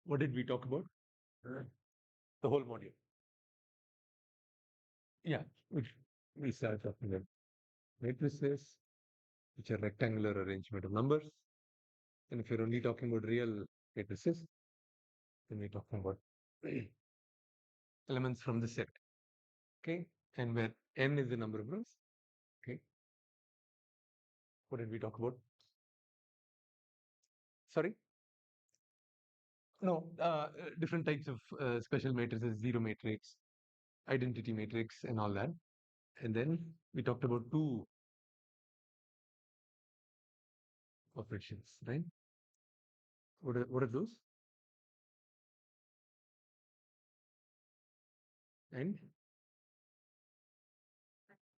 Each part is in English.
What did we talk about? The whole module. Yeah, we started talking about matrices, which are rectangular arrangement of numbers. And if you're only talking about real matrices, then we're talking about elements from the set. Okay, and where n is the number of rows. Okay, what did we talk about? Sorry? No, different types of special matrices, zero matrix, identity matrix, and all that. And then we talked about two operations, right? What are those? And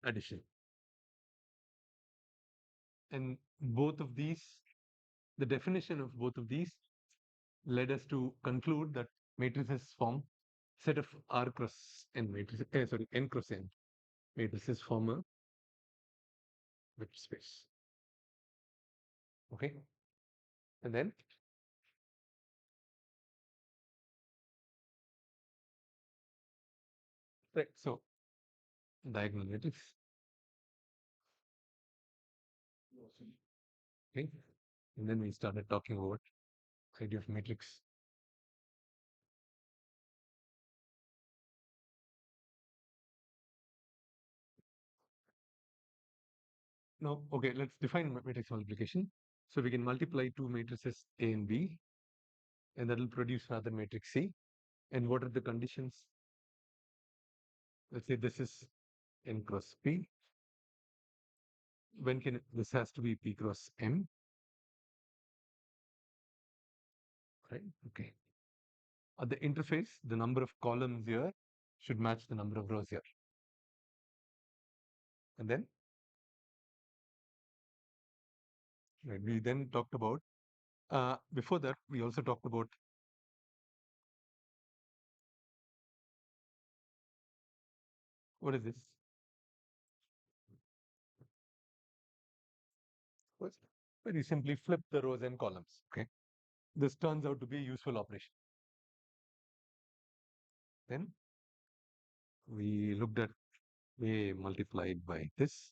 addition. And both of these, the definition of both of these led us to conclude that matrices form set of R cross n matrices, n cross n matrices form a vector space. Okay. And then right, so diagonal matrix. Okay. And then we started talking about idea of matrix. Now, okay, let's define matrix multiplication. So we can multiply two matrices A and B, and that will produce another matrix C. And what are the conditions? Let's say this is n cross P. When can this has to be P cross M, right? Okay. At the interface, the number of columns here should match the number of rows here. And then right, we then talked about, before that, we also talked about what is this? What's very simply flip the rows and columns. Okay. This turns out to be a useful operation. Then we looked at A multiplied by this,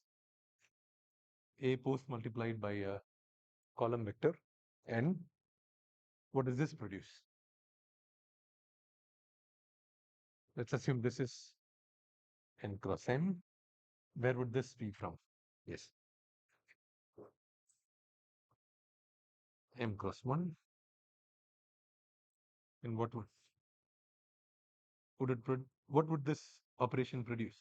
A post multiplied by a column vector, and what does this produce? Let's assume this is n cross m. Where would this be from? Yes, m cross 1. And what would this operation produce?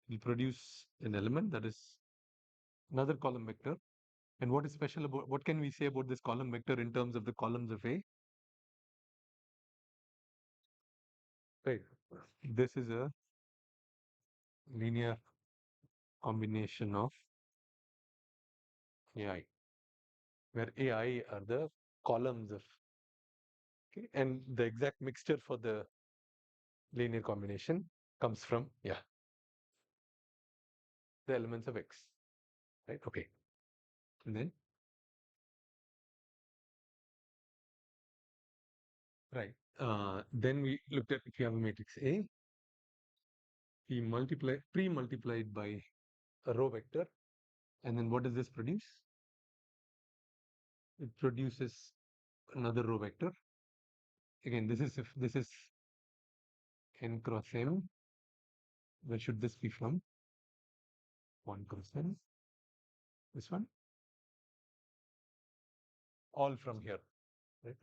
It will produce an element that is another column vector. And what is special about, what can we say about this column vector in terms of the columns of A? Right. This is a linear combination of AI, where AI are the columns of, okay, and the exact mixture for the linear combination comes from, yeah, the elements of X, right? Okay. And then, right. Then we looked at if you have a matrix A, we pre-multiplied by a row vector, and then what does this produce? It produces another row vector. Again, this is n cross m. Where should this be from? 1 cross n. This one, all from here, right?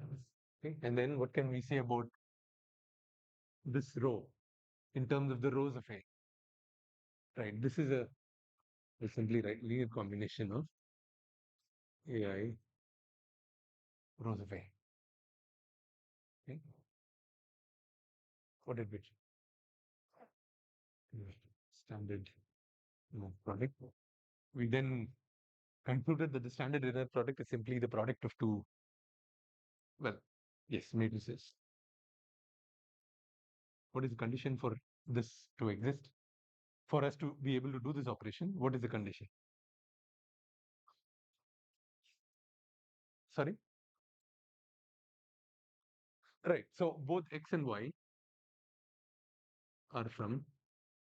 Okay. And then what can we say about this row in terms of the rows of A? Right. This is a simply right linear combination of AI rows of A. Okay. What did we? Standard product. We then concluded that the standard inner product is simply the product of two, well, yes, matrices. What is the condition for this to exist? For us to be able to do this operation, what is the condition? Sorry? Right. So both X and Y are from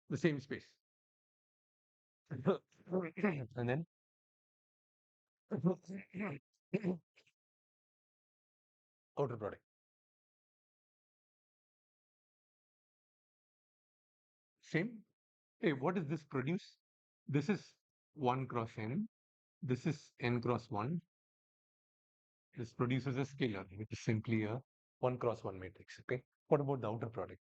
the same space. And then outer product. Same. Hey, what does this produce? This is 1 cross n. This is n cross 1. This produces a scalar, which is simply a 1 cross 1 matrix. Okay. What about the outer product?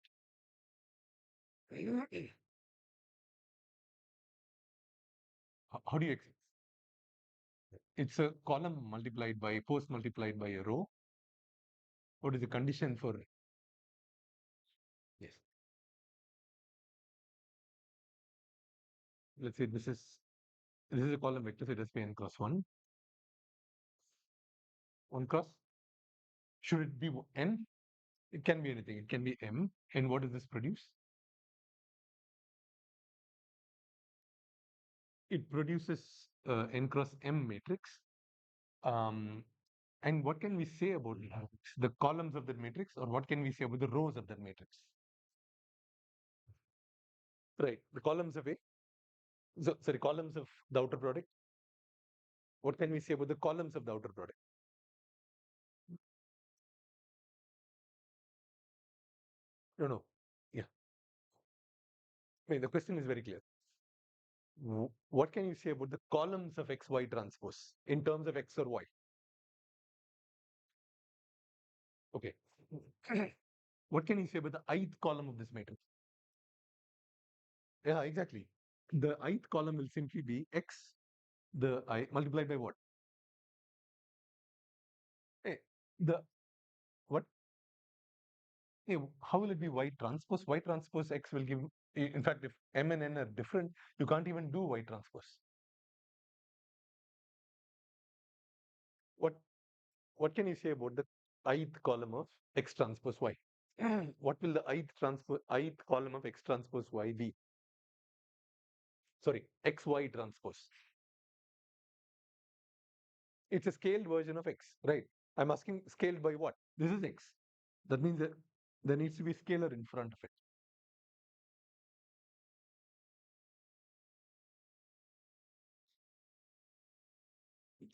How do you it's a column multiplied by post multiplied by a row. What is the condition for yes? Let's say this is a column vector, so it has to be n cross 1. 1 cross. Should it be n? It can be anything. It can be m. And what does this produce? It produces n cross m matrix. Um, and what can we say about the columns of that matrix, or what can we say about the rows of that matrix? Right. The columns of A. So, sorry, columns of the outer product. What can we say about the columns of the outer product? No, no. Yeah. I mean, the question is very clear. What can you say about the columns of X, Y transpose in terms of X or Y? Okay. What can you say about the ith column of this matrix? Yeah, exactly. The ith column will simply be X, the I multiplied by what? Hey, the what? Hey, how will it be Y transpose? Y transpose X will give. In fact, if M and N are different, you can't even do Y transpose. What What can you say about the ith column of X transpose Y? What will the ith column of X transpose Y be? Sorry, XY transpose. It's a scaled version of X, right? I'm asking scaled by what? This is X. That means that there needs to be a scalar in front of it.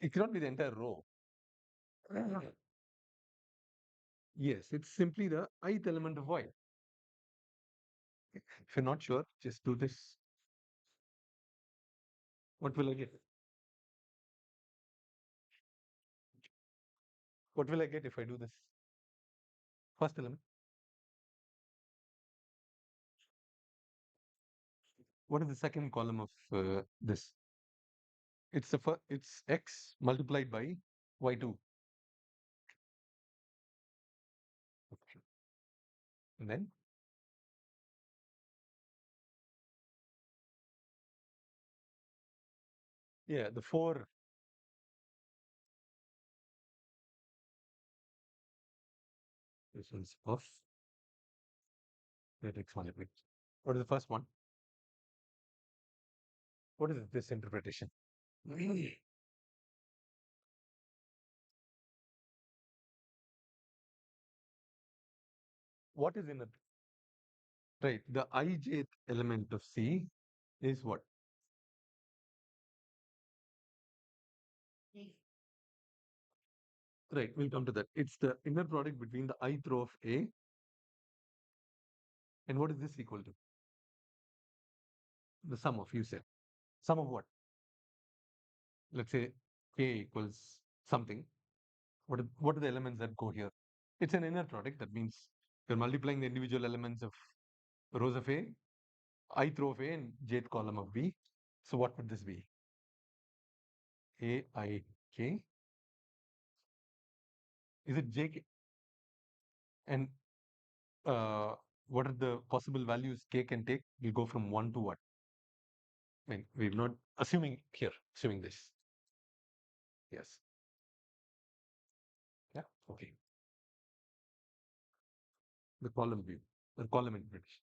It cannot be the entire row. Yes, it's simply the ith element of Y. If you're not sure, just do this. What will I get? What will I get if I do this? First element. What is the second column of this? It's X multiplied by Y2. Okay. And then yeah, the four versions of matrix multiplication. What is the first one? What is this interpretation? What is in it? Right. The ijth element of C is what? Right. We'll come to that. It's the inner product between the ith row of A and what is this equal to? The sum of, you said. Sum of what? Let's say K equals something. What are the elements that go here? It's an inner product. That means you're multiplying the individual elements of rows of A, ith row of A, and jth column of B. So what would this be? A I K. Is it J K? And what are the possible values K can take? We'll go from 1 to what? I mean, we're not assuming this. Yes. Yeah. Okay. The column view, the column interpretation.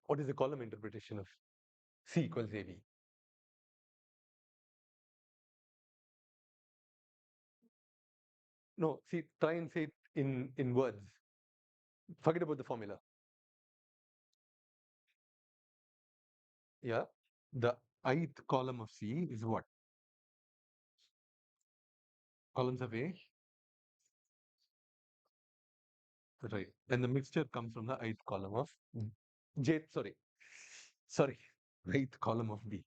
What is the column interpretation of C equals AB? No, see, try and say it in words. Forget about the formula. Yeah. The ith column of C is what? Columns of A, right? And the mixture comes from the ith column of J. Sorry, ith column of B.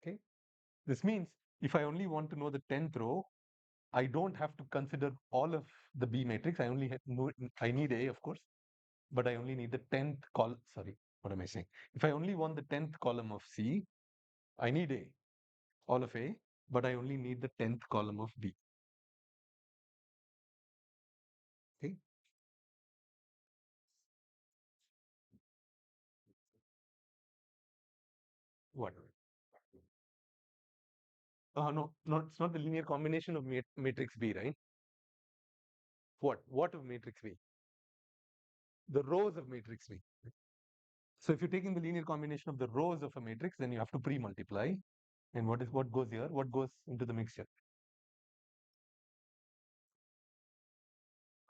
Okay. This means if I only want to know the 10th row, I don't have to consider all of the B matrix. I only I need A, of course, but I only need the 10th column. Sorry, what am I saying? If I only want the 10th column of C, I need A, all of A, but I only need the 10th column of B. Okay. What? No, it's not the linear combination of matrix B, right? What? What of matrix B? The rows of matrix B. So if you're taking the linear combination of the rows of a matrix, then you have to pre-multiply. And what goes here? What goes into the mixture?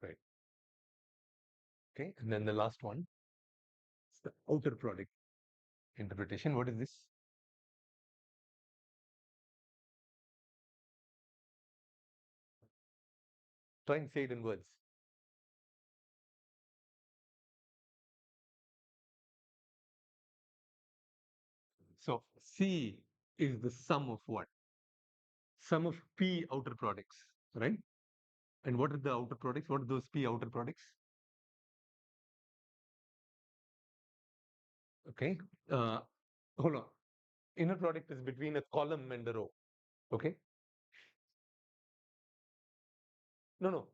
Right. Okay. And then the last one is the outer product interpretation. What is this? Try and say it in words. So C is the sum of what? Sum of P outer products, right? And what are the outer products? What are those P outer products? Okay. Hold on. Inner product is between a column and a row. Okay. No, no.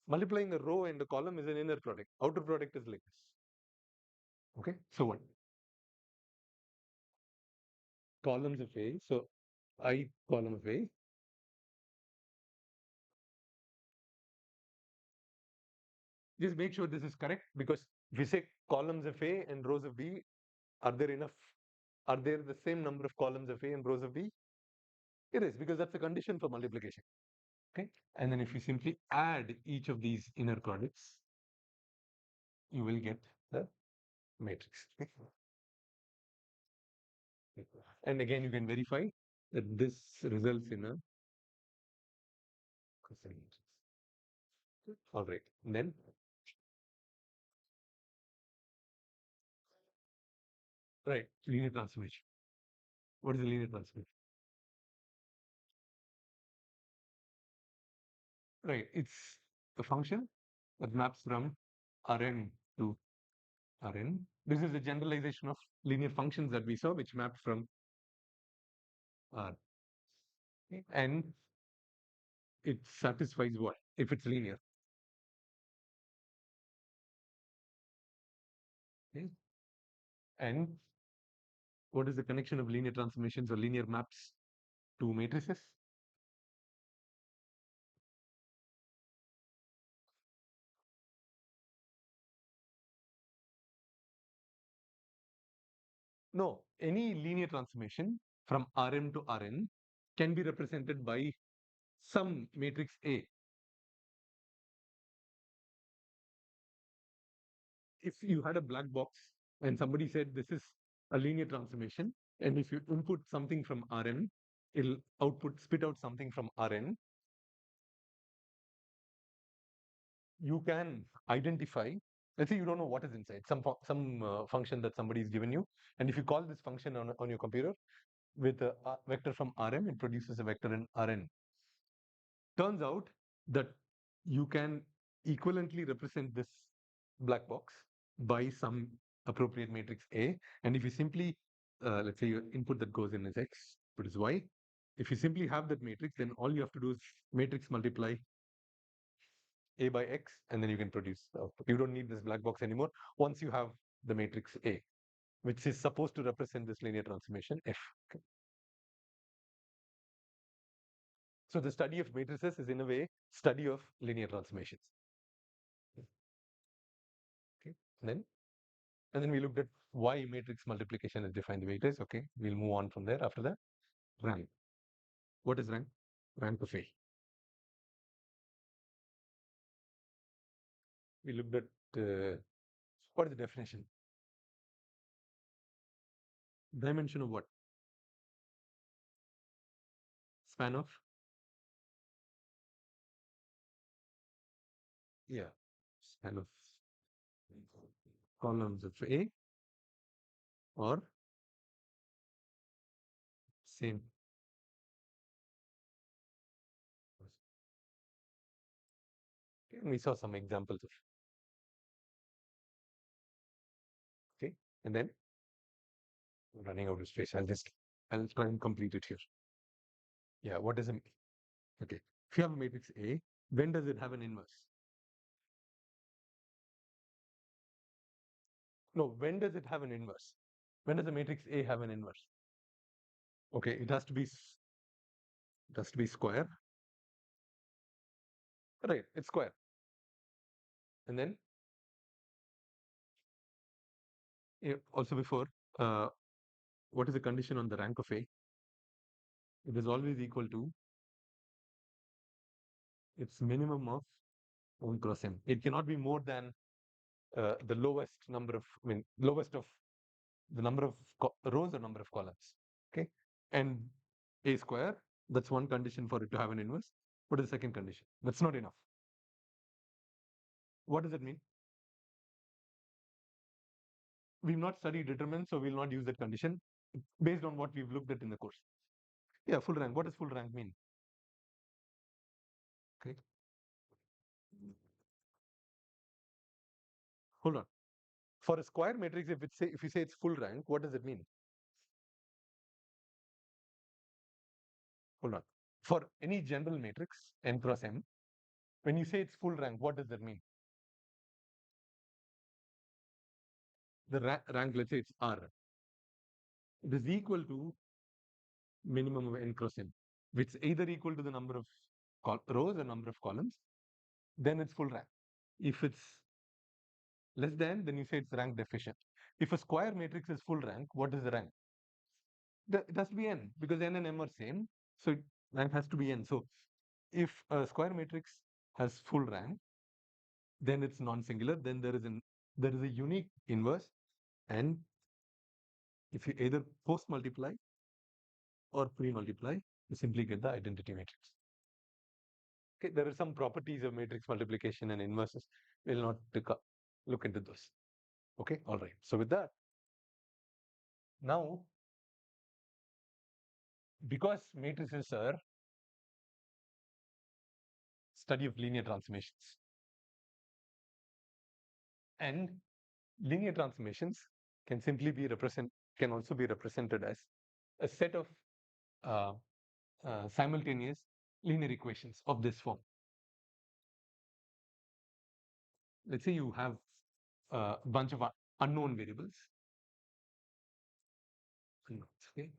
Multiplying a row and a column is an inner product. Outer product is like this. Okay. So what? Columns of A. So I column of A. Just make sure this is correct, because if you say columns of A and rows of B, are there enough? Are there the same number of columns of A and rows of B? It is, because that's the condition for multiplication. Okay. And then if you simply add each of these inner products, you will get the matrix. Okay. And again, you can verify that this results in a cosine matrix. All right. And then right, linear transformation. What is the linear transformation? Right, it's a function that maps from Rn to Rn. This is a generalization of linear functions that we saw, which map from R. Okay. And it satisfies what? If it's linear. Okay. And what is the connection of linear transformations or linear maps to matrices? No, any linear transformation from Rm to Rn can be represented by some matrix A. If you had a black box and somebody said this is a linear transformation, and if you input something from Rn, it'll spit out something from Rn, you can identify. Let's say you don't know what is inside, some function that somebody has given you, and if you call this function on your computer with a vector from Rm, it produces a vector in Rn. Turns out that you can equivalently represent this black box by some appropriate matrix A. And if you simply, let's say your input that goes in is X, but is Y. If you simply have that matrix, then all you have to do is matrix multiply A by X, and then you can produce the output. You don't need this black box anymore once you have the matrix A, which is supposed to represent this linear transformation F. Okay. So the study of matrices is in a way study of linear transformations. Okay. And then we looked at why matrix multiplication is defined the way it is. Okay, we'll move on from there. After that, rank. What is rank? Rank of A. we looked at what is the definition? Dimension of what? Span of? Yeah. Span of columns of A or same. Okay, we saw some examples of. Okay. And then running out of space. I'll try and complete it here. Yeah. What does it mean? Okay. If you have a matrix A, when does it have an inverse? No, when does it have an inverse? When does the matrix A have an inverse? Okay, it has to be square. Right, it's square. And then also before, what is the condition on the rank of A? It is always equal to its minimum of 1 cross M. It cannot be more than the lowest number of, lowest of the number of rows or number of columns. Okay, and A square, that's one condition for it to have an inverse. What is the second condition? That's not enough. What does it mean? We've not studied determinants, so we'll not use that condition based on what we've looked at in the course. Yeah, full rank. What does full rank mean? Okay, hold on. For a square matrix, if you say it's full rank, what does it mean? Hold on. For any general matrix, n cross m, when you say it's full rank, what does that mean? The rank, let's say it's R. It is equal to minimum of n cross m, which is either equal to the number of rows or number of columns, then it's full rank. If it's less than, then you say it's rank deficient. If a square matrix is full rank, what is the rank? It has to be n, because n and m are same, so rank has to be n. So if a square matrix has full rank, then it's non-singular. Then there is a unique inverse, and if you either post multiply or pre-multiply, you simply get the identity matrix. Okay, there are some properties of matrix multiplication and inverses. We'll not look into those. Okay, all right. So with that, now because matrices are study of linear transformations, and linear transformations can also be represented as a set of uh, simultaneous linear equations of this form. Let's say you have a bunch of unknown variables. Okay.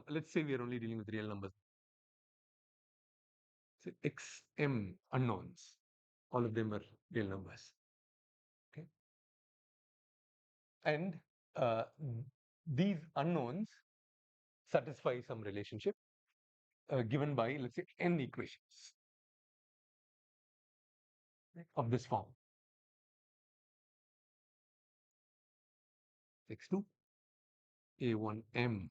Let's say we are only dealing with real numbers. So xm unknowns, all of them are real numbers. Okay. And these unknowns satisfy some relationship given by, let's say, n equations of this form. X2, A1m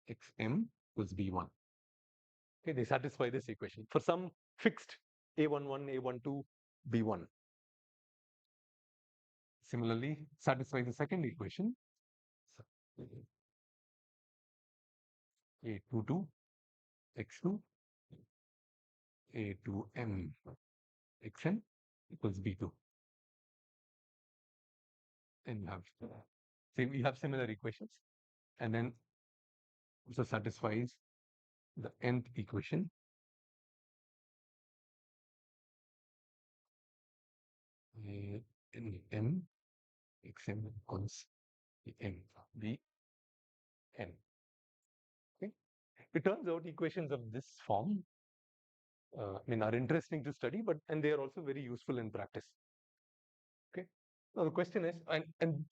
xm equals B1. Okay, they satisfy this equation for some fixed A11, A12, B1. Similarly, satisfy the second equation. So, A22, X2, A2m xn equals B2. And you have similar equations, and then also satisfies the nth equation. M xm equals m b n. Okay. It turns out equations of this form are interesting to study, and they are also very useful in practice. Okay. Now the question is, and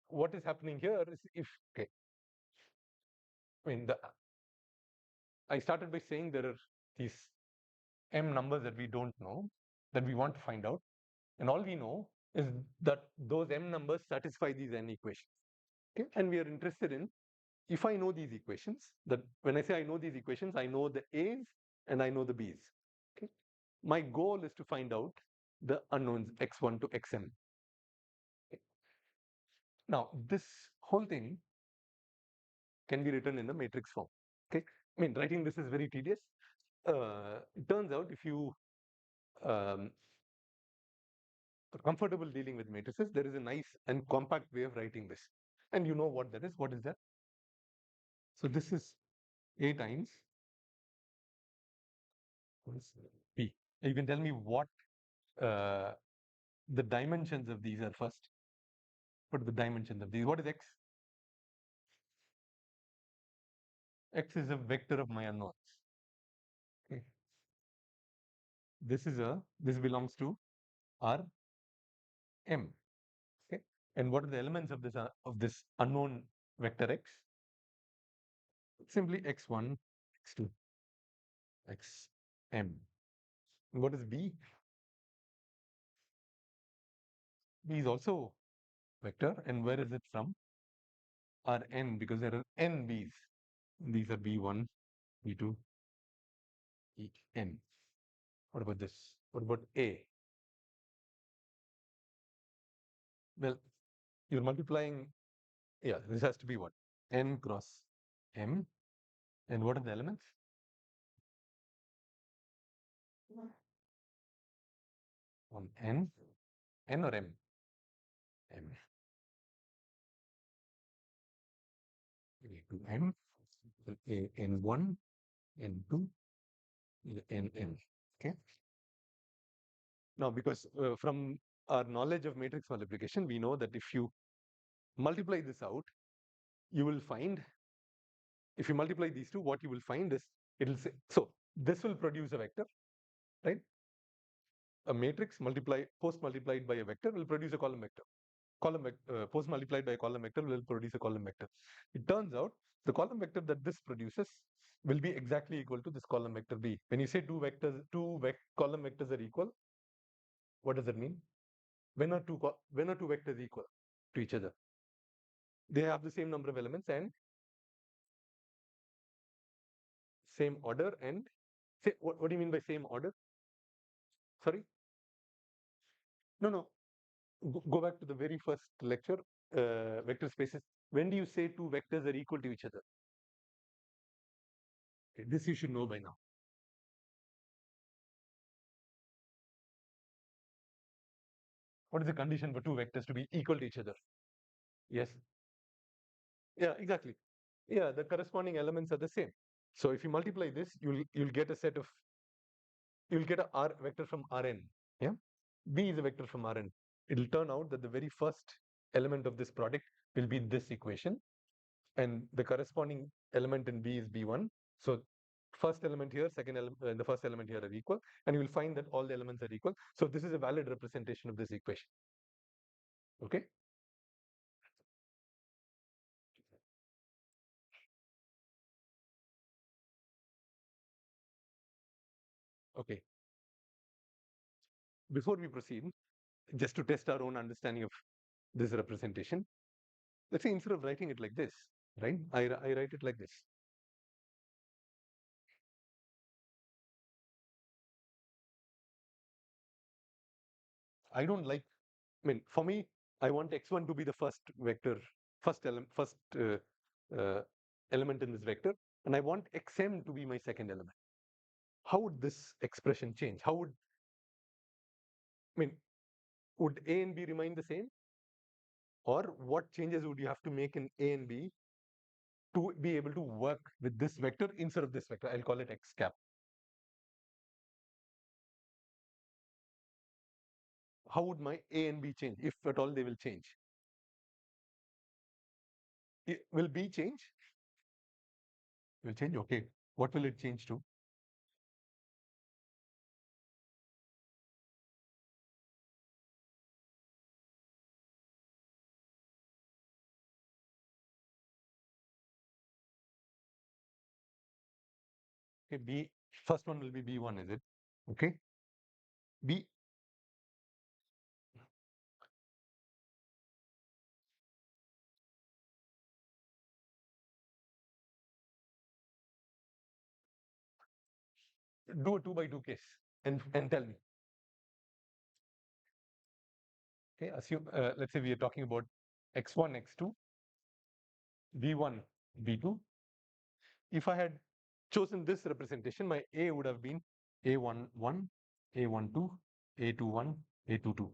what is happening here is I started by saying there are these m numbers that we don't know, that we want to find out, and all we know is that those m numbers satisfy these n equations. Okay, and we are interested in, if I know these equations, that when I say I know these equations, I know the a's and I know the b's. Okay, my goal is to find out the unknowns x1 to xm. Okay. Now this whole thing can be written in a matrix form. Okay, I mean, writing this is very tedious. It turns out, if you um, are comfortable dealing with matrices, there is a nice and compact way of writing this, and you know what that is. What is that? So this is a times what is b. You can tell me what uh, the dimensions of these are first. What are the dimensions of these? What is x? X is a vector of my unknowns. Okay. This belongs to R m. Okay. And what are the elements of this unknown vector x? Simply x1, x2, xm. What is b? B is also vector, and where is it from? Rn, because there are n b's. These are b1, b2, en. What about this? What about a? Well, you're multiplying. Yeah, this has to be what? N cross m. And what are the elements? On n. N or m? M. To m. A n1, n2, nn. Okay. Now, because from our knowledge of matrix multiplication, we know that if you multiply this out, you will find, if you multiply these two, what you will find is, it'll say, so this will produce a vector, right? A matrix post multiplied by a vector will produce a column vector. Post multiplied by a column vector will produce a column vector. It turns out the column vector that this produces will be exactly equal to this column vector b. When you say column vectors are equal, what does that mean? When are two vectors equal to each other? They have the same number of elements and same order. And say, what do you mean by same order? Sorry? No. Go back to the very first lecture, vector spaces. When do you say two vectors are equal to each other? Okay, this you should know by now. What is the condition for two vectors to be equal to each other? Yes. Yeah, exactly. Yeah, the corresponding elements are the same. So if you multiply this, you'll get a R vector from Rn. Yeah. B is a vector from Rn. It'll turn out that the very first element of this product will be this equation, and the corresponding element in B is B1. So first element here, second element, the first element here are equal, and you will find that all the elements are equal. So this is a valid representation of this equation. Okay. Okay. Before we proceed, just to test our own understanding of this representation, let's say instead of writing it like this, right? I write it like this. I don't like, I mean, for me, I want x1 to be the first vector, first uh, element in this vector, and I want xm to be my second element. How would this expression change? I mean, would a and b remain the same? Or what changes would you have to make in a and b to be able to work with this vector instead of this vector? I'll call it x cap. How would my a and b change, if at all they will change? Will b change? Will change? Okay. What will it change to? Okay, b, first one will be b1, is it? Okay. B, do a 2 by 2 case and tell me. Okay, assume let's say we are talking about x1, x2, b1, b2. If I had chosen this representation, my A would have been a11, a12, a21, a22.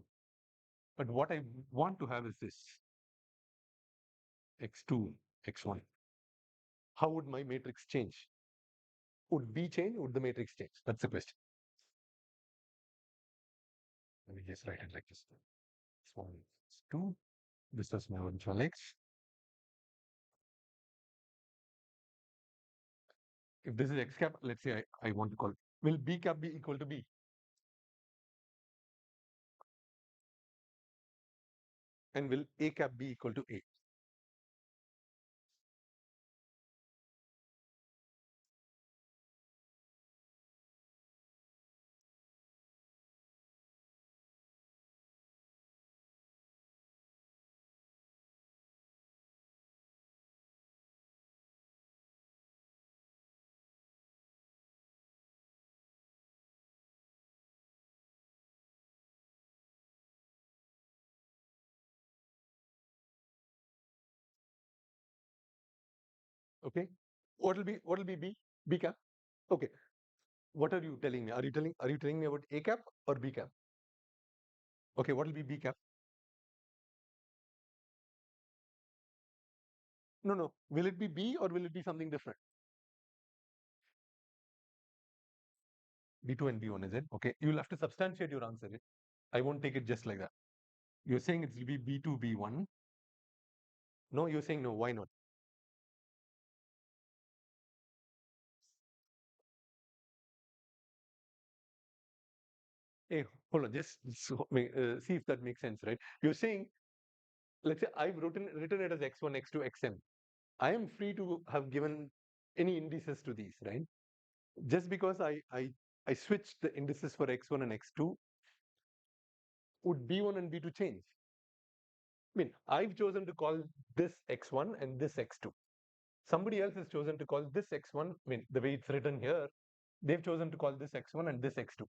But what I want to have is this x2, x1. How would my matrix change? Would B change? Would the matrix change? That's the question. Let me just write it like this. X1, x2. This was my original X. If this is X cap, let's say I want to call, will B cap be equal to B? And will A cap be equal to A? Okay. What will be B? B cap? Okay. What are you telling me? Are you telling me about A cap or B cap? Okay, what will be B cap? No, no. Will it be B or will it be something different? B2 and B1, is it? Okay. You'll have to substantiate your answer. I won't take it just like that. You're saying it will be B2, B1. No, you're saying no. Why not? Hey, hold on. Just see if that makes sense, right? You're saying, let's say I've written it as x1, x2, xm. I am free to have given any indices to these, right? Just because I switched the indices for x1 and x2, would b1 and b2 change? I mean, I've chosen to call this x1 and this x2. Somebody else has chosen to call this x1. I mean, the way it's written here, they've chosen to call this x1 and this x2.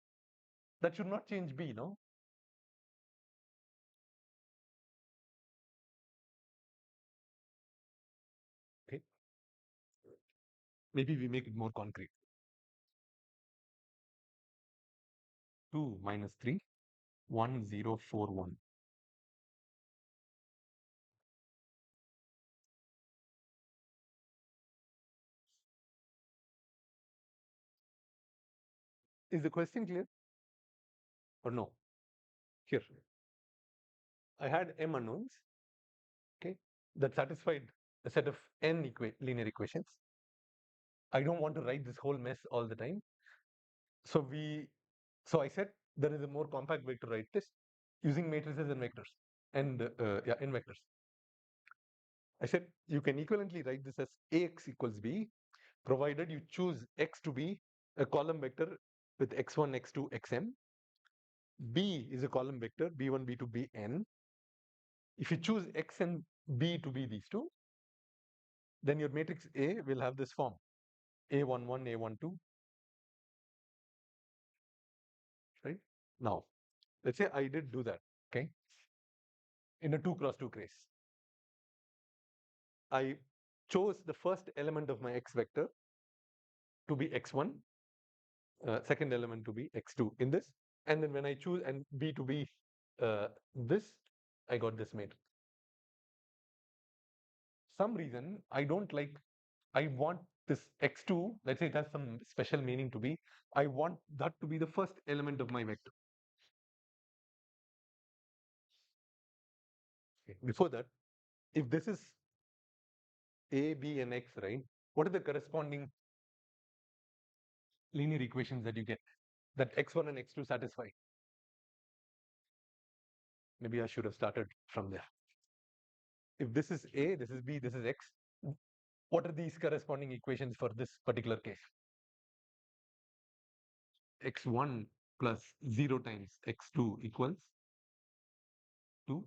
That should not change b, no? Okay. Maybe we make it more concrete. 2 minus 3, 1, 0, 4, 1. Is the question clear or no? Here, I had m unknowns, okay, that satisfied a set of n linear equations. I don't want to write this whole mess all the time. So I said there is a more compact way to write this using matrices and vectors and in vectors. I said you can equivalently write this as Ax equals B, provided you choose X to be a column vector with x1, x2, xm. B is a column vector, b1, b2, bn. If you choose x and b to be these two, then your matrix A will have this form: A11, A12, right? Now, let's say I did do that, okay, in a 2 cross 2 case. I chose the first element of my x vector to be x1, second element to be x2 in this, and then when I choose and b to be this, I got this matrix. Some reason I don't like, I want this x2, let's say it has some special meaning to be, I want that to be the first element of my vector. Okay. Before that, if this is a, b, and x, right, what are the corresponding linear equations that you get that x1 and x2 satisfy? Maybe I should have started from there. If this is a, this is b, this is x, what are these corresponding equations for this particular case? X1 plus 0 times x2 equals 2.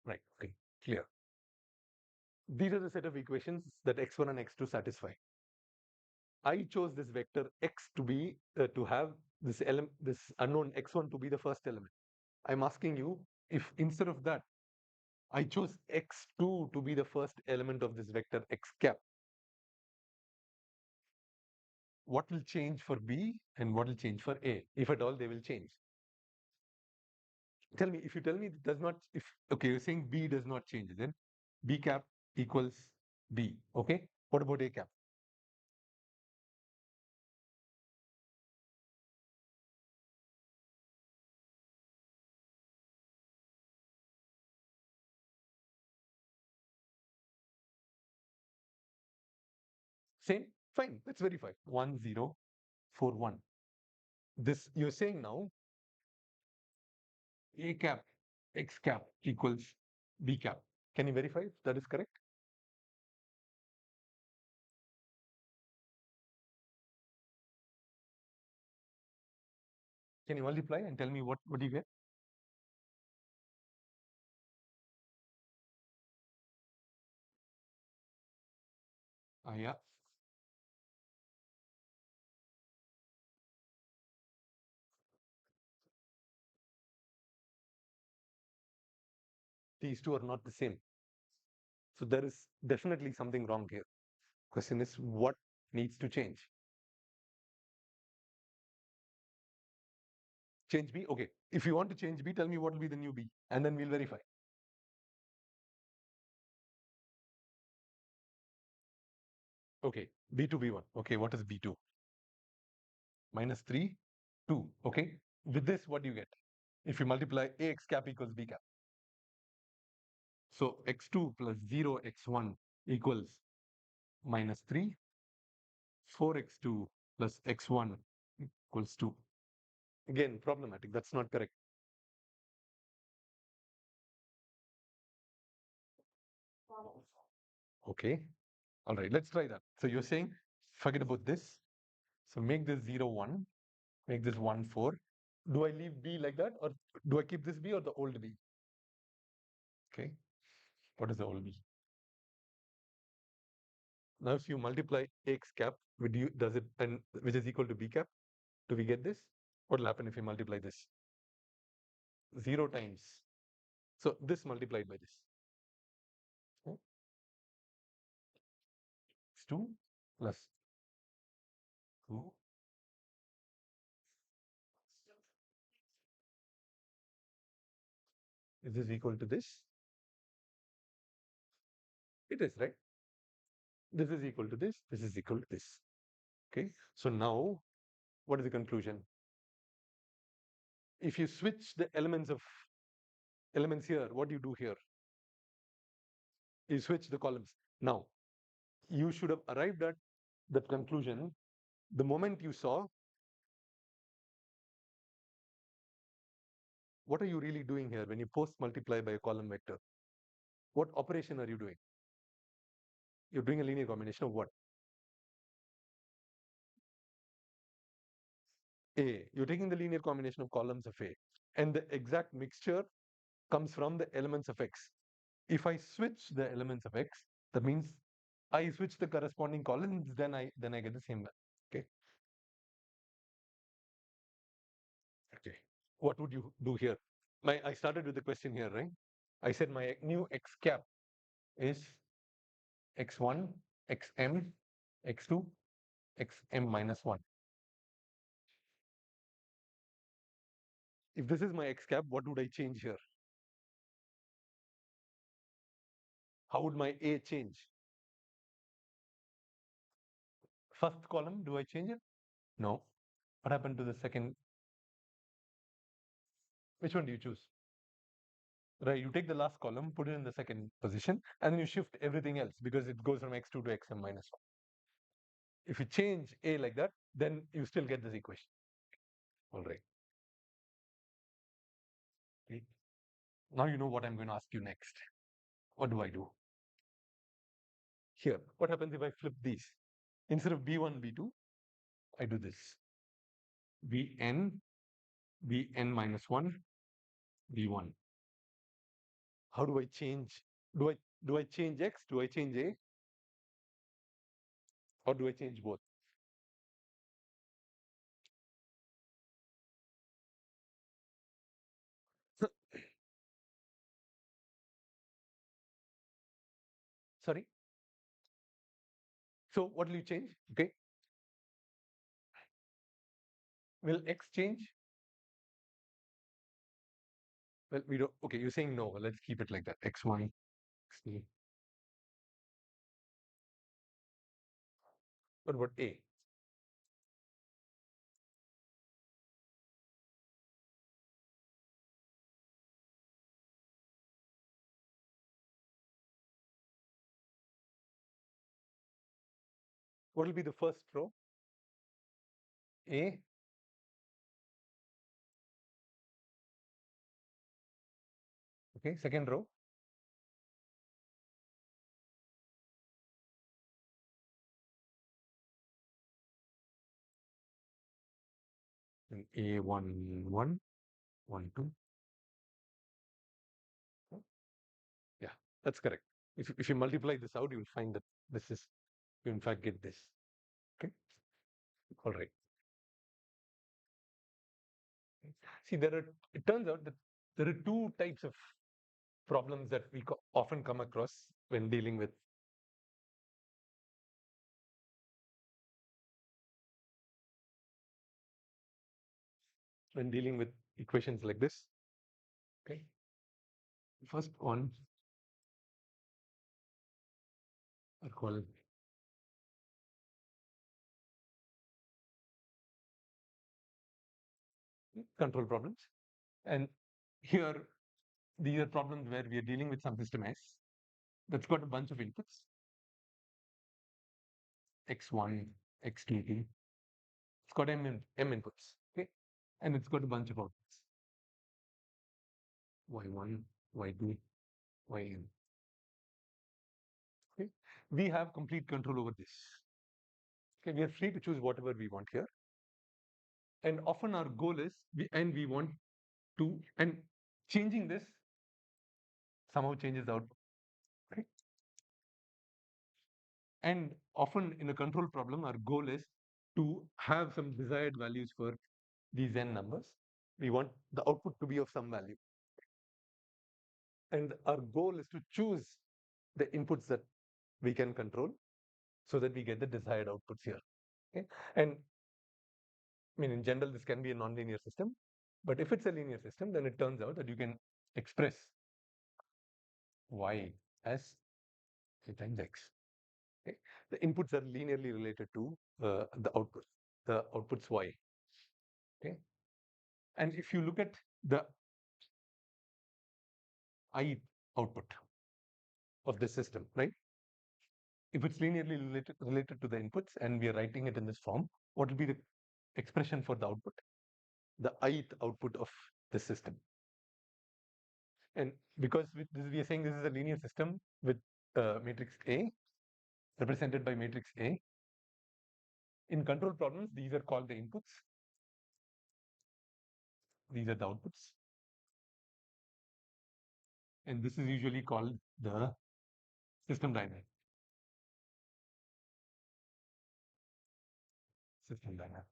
Right, okay, clear. These are the set of equations that x1 and x2 satisfy. I chose this vector x to be to have this unknown x1 to be the first element. I'm asking you, if instead of that I chose x2 to be the first element of this vector x cap, what will change for B and what will change for A, if at all they will change? Tell me, if you tell me it does not, if, okay, you're saying B does not change, then B cap equals B, okay? What about A cap? Same? Fine, let's verify. 1, 0, 4, 1. This, you're saying now, A cap, X cap equals B cap. Can you verify if that is correct? Can you multiply and tell me what you get? Yeah. These two are not the same. So there is definitely something wrong here. Question is, what needs to change? Change B? Okay. If you want to change B, tell me what will be the new B, and then we'll verify. Okay. B2, B1. Okay. What is B2? Minus 3, 2. Okay. With this, what do you get? If you multiply AX cap equals B cap. So x2 plus 0 x1 equals minus 3. 4x2 plus x1 equals 2. Again, problematic. That's not correct. Okay. All right. Let's try that. So you're saying, forget about this. So make this 0, 1. Make this 1, 4. Do I leave B like that, or do I keep this B or the old B? Okay. What is the old B? Now, if you multiply X cap, does it, and which is equal to B cap, do we get this? What will happen if you multiply this? 0 times. So this multiplied by this. Okay. It's 2 plus 2. Is this equal to this? It is, right? This is equal to this. This is equal to this. Okay. So now, what is the conclusion? If you switch the elements here, what do you do here? You switch the columns. Now, you should have arrived at that conclusion the moment you saw what are you really doing here when you post multiply by a column vector. What operation are you doing? You're doing a linear combination of what? A. You're taking the linear combination of columns of A, and the exact mixture comes from the elements of X. If I switch the elements of X, that means I switch the corresponding columns, then I get the same one. Okay. Okay. What would you do here? I started with the question here, right? I said my new X cap is x1, xm, x2, xm minus 1. If this is my x cap, what would I change here? How would my A change? First column, do I change it? No. What happened to the second? Which one do you choose? Right, you take the last column, put it in the second position, and then you shift everything else because it goes from x2 to xm minus 1. If you change A like that, then you still get this equation. All right. Okay. Now you know what I'm going to ask you next. What do I do? Here, what happens if I flip these? Instead of B1, B2, I do this. Bn, Bn minus 1, B1. How do I change? Do I Do I change X? Do I change A? Or do I change both? Sorry. So what will you change? Okay. Will X change? Well, we don't. Okay, you're saying no. Let's keep it like that. X1, X2. What about A? What will be the first row? A. Okay. Second row. And A1, 1, 2. Yeah, that's correct. If you multiply this out, you will find that this is, you in fact get this. Okay. All right. See, it turns out that there are two types of problems that we often come across when dealing with equations like this. Okay. First one are called control problems. And here, these are problems where we are dealing with some system S that's got a bunch of inputs, X1, X2, it's got M inputs, okay? And it's got a bunch of outputs, Y1, Y2, Yn. Okay? We have complete control over this. Okay, we are free to choose whatever we want here. And often our goal is, we want to, and changing this somehow changes the output. Okay? And often in a control problem, our goal is to have some desired values for these n numbers. We want the output to be of some value. And our goal is to choose the inputs that we can control so that we get the desired outputs here. Okay? And I mean, in general, this can be a nonlinear system. But if it's a linear system, then it turns out that you can express y as a times x. Okay? The inputs are linearly related to the output, the outputs y. Okay? And if you look at the I output of this system, right? If it's linearly related to the inputs and we are writing it in this form, what will be the expression for the output? The ith output of the system. And because we are saying this is a linear system with matrix A, represented by matrix A, in control problems, these are called the inputs. These are the outputs. And this is usually called the system dynamic. System dynamics.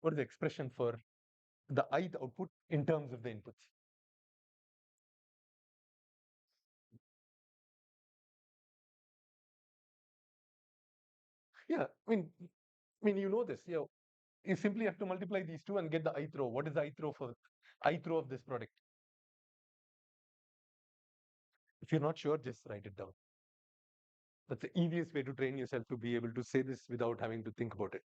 What is the expression for the ith output in terms of the inputs? Yeah, I mean, you know this. You simply have to multiply these two and get the ith row. What is the ith row for ith row of this product? If you're not sure, just write it down. That's the easiest way to train yourself to be able to say this without having to think about it.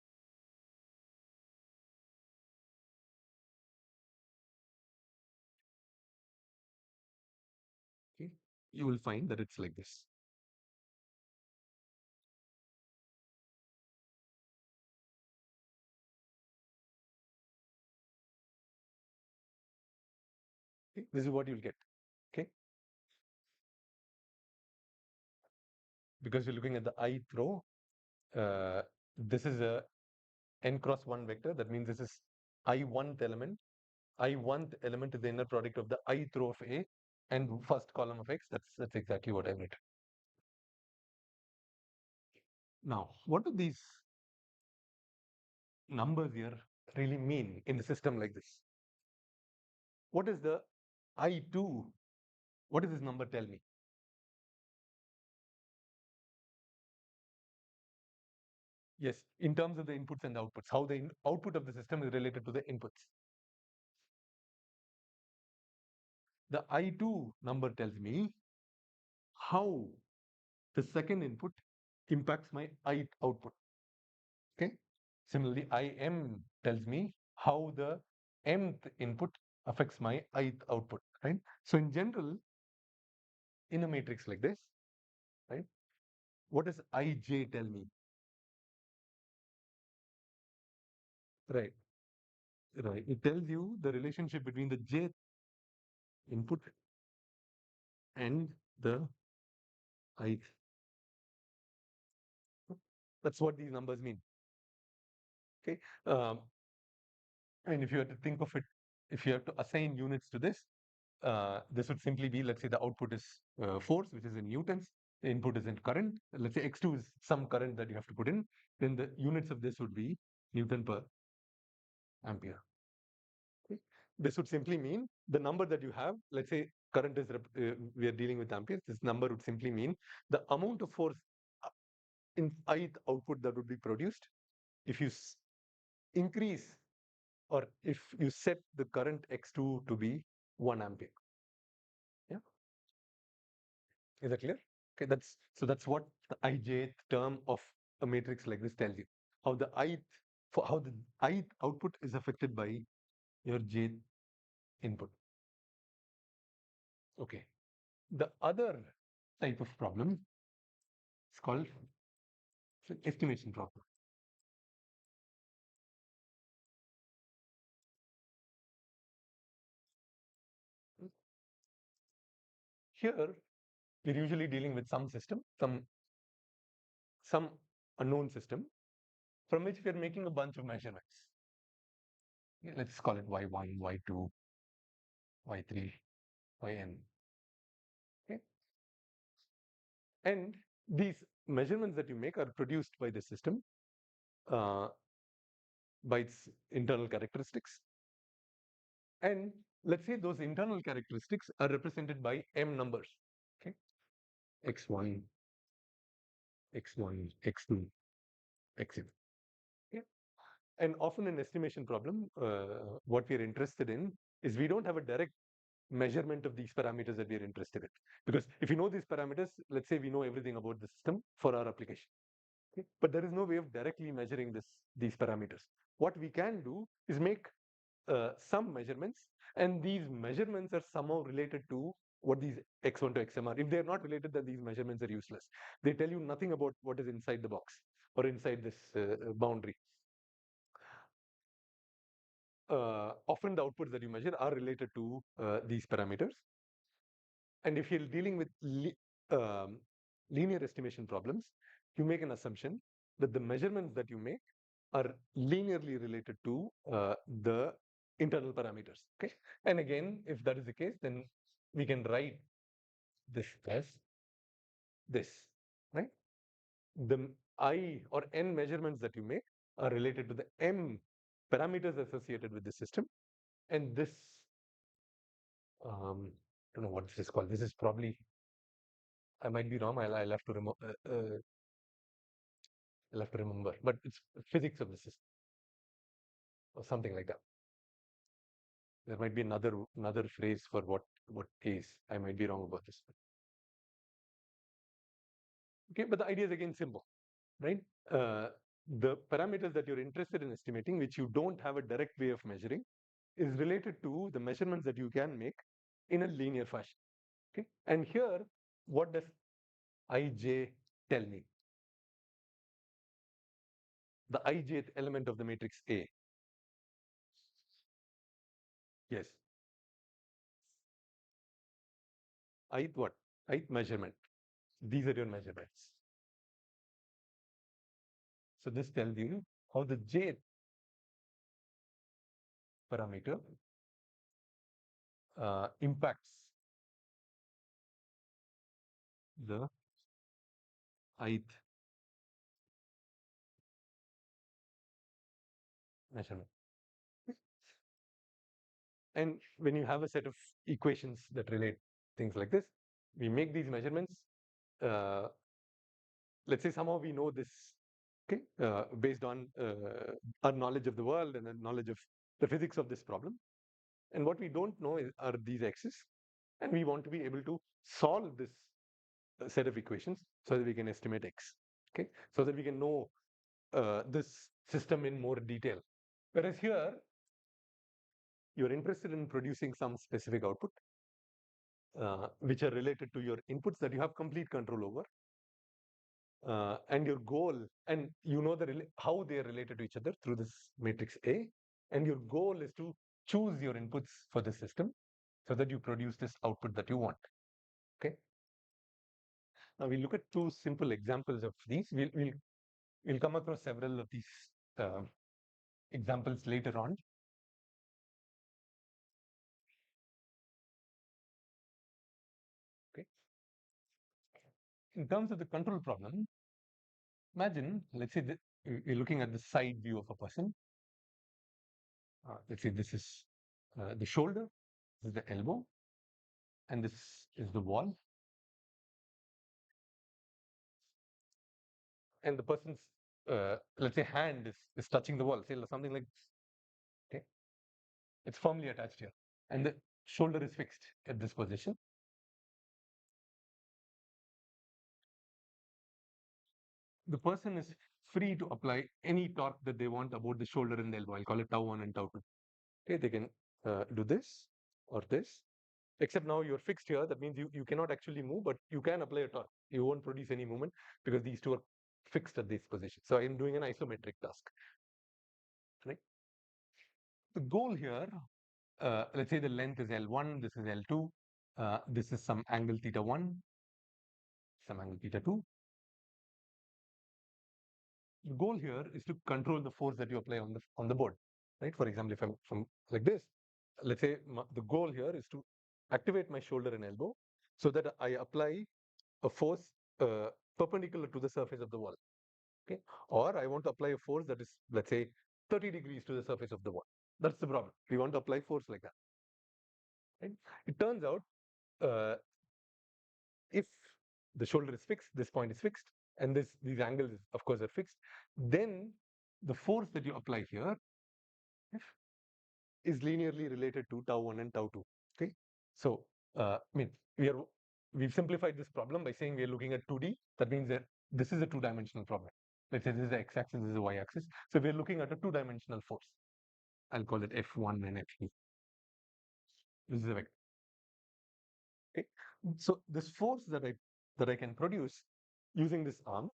Okay, you will find that it's like this. Okay? This is what you'll get. Okay, because you're looking at the ith row. This is a n cross 1 vector. That means this is I1th element I1th element is the inner product of the ith row of A and first column of X. That's exactly what I've written. Now, what do these numbers here really mean in a system like this? What is the I2? What does this number tell me? Yes, in terms of the inputs and the outputs, how the output of the system is related to the inputs. The I2 number tells me how the second input impacts my ith output. Okay. Similarly, IM tells me how the mth input affects my ith output. Right. So in general, in a matrix like this, right, what does IJ tell me? Right. Right. It tells you the relationship between the jth input and the ith. That's what these numbers mean. Okay. And if you have to think of it, if you have to assign units to this would simply be, let's say the output is force, which is in newtons, the input is in current. Let's say x2 is some current that you have to put in. Then the units of this would be Newton per ampere. Okay. This would simply mean the number that you have, let's say current is, we are dealing with amperes. This number would simply mean the amount of force in ith output that would be produced if you increase or if you set the current x2 to be 1 ampere. Yeah. Is that clear? Okay, that's what the ijth term of a matrix like this tells you. How the ith output is affected by your jth input. Okay. The other type of problem is called estimation problem. Here, we're usually dealing with some system, some unknown system from which we're making a bunch of measurements. Yeah, let's call it y1, y2, y3, yn. Okay. And these measurements that you make are produced by the system uh, by its internal characteristics. And let's say those internal characteristics are represented by m numbers. Okay. x1, x1, x2, xn. Okay. And often in estimation problem, what we're interested in is we don't have a direct measurement of these parameters that we're interested in. Because if you know these parameters, let's say we know everything about the system for our application. Okay? But there is no way of directly measuring these parameters. What we can do is make some measurements, and these measurements are somehow related to what these x1 to xm are. If they're not related, then these measurements are useless. They tell you nothing about what is inside the box or inside this boundary. Often the outputs that you measure are related to these parameters. And if you're dealing with linear estimation problems, you make an assumption that the measurements that you make are linearly related to the internal parameters. Okay. And again, if that is the case, then we can write this as this, right? The I or n measurements that you make are related to the m parameters associated with the system. And this, I don't know what this is called. This is probably, I might be wrong. I'll have to I'll have to remember, but it's physics of the system or something like that. There might be another phrase for what is. I might be wrong about this. Okay, but the idea is again simple, right? The parameters that you're interested in estimating, which you don't have a direct way of measuring, is related to the measurements that you can make in a linear fashion. Okay, and here, what does ij tell me? The ijth element of the matrix A. Yes. Ith what? Ith measurement. These are your measurements. So this tells you how the jth parameter impacts the ith measurement. And when you have a set of equations that relate things like this, we make these measurements. Let's say somehow we know this, okay, based on our knowledge of the world and the knowledge of the physics of this problem. And what we don't know are these x's, and we want to be able to solve this set of equations so that we can estimate x, okay, so that we can know this system in more detail. Whereas here, you're interested in producing some specific output, which are related to your inputs that you have complete control over. And your goal, and you know how they are related to each other through this matrix A, and your goal is to choose your inputs for the system so that you produce this output that you want. Okay. Now we look at two simple examples of these. We'll come across several of these uh, examples later on. Okay. In terms of the control problem, imagine, let's say that you're looking at the side view of a person. Let's say this is the shoulder, this is the elbow, and this is the wall. And the person's, let's say, hand is touching the wall, say something like this. Okay, it's firmly attached here, and the shoulder is fixed at this position. The person is free to apply any torque that they want about the shoulder and the elbow. I'll call it tau 1 and tau 2. Okay, they can do this or this, except now you're fixed here. That means you cannot actually move, but you can apply a torque. You won't produce any movement because these two are fixed at this position. So I'm doing an isometric task, right? The goal here, let's say the length is L1, this is L2, this is some angle theta 1, some angle theta 2. The goal here is to control the force that you apply on the board, right? For example, if I'm from like this, let's say the goal here is to activate my shoulder and elbow so that I apply a force perpendicular to the surface of the wall, okay? Or I want to apply a force that is, let's say, 30 degrees to the surface of the wall. That's the problem. We want to apply force like that, right? It turns out uh, if the shoulder is fixed, this point is fixed, and these angles, of course, are fixed, then the force that you apply here is linearly related to tau 1 and tau 2. Okay, so I mean we've simplified this problem by saying we are looking at 2D. That means that this is a two-dimensional problem. Let's say this is the x-axis, this is the y-axis. So we're looking at a two-dimensional force. I'll call it F1 and F2. This is a vector. Okay, so this force that I can produce using this arm,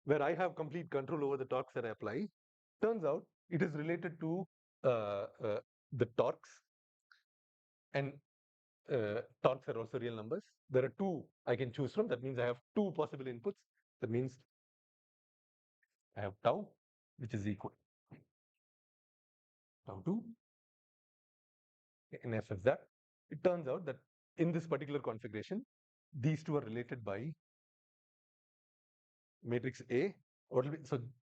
where I have complete control over the torques that I apply, turns out it is related to the torques, and torques are also real numbers. There are two I can choose from. That means I have two possible inputs. That means I have tau, which is equal tau 2, and f is that. It turns out that in this particular configuration, these two are related by matrix A. What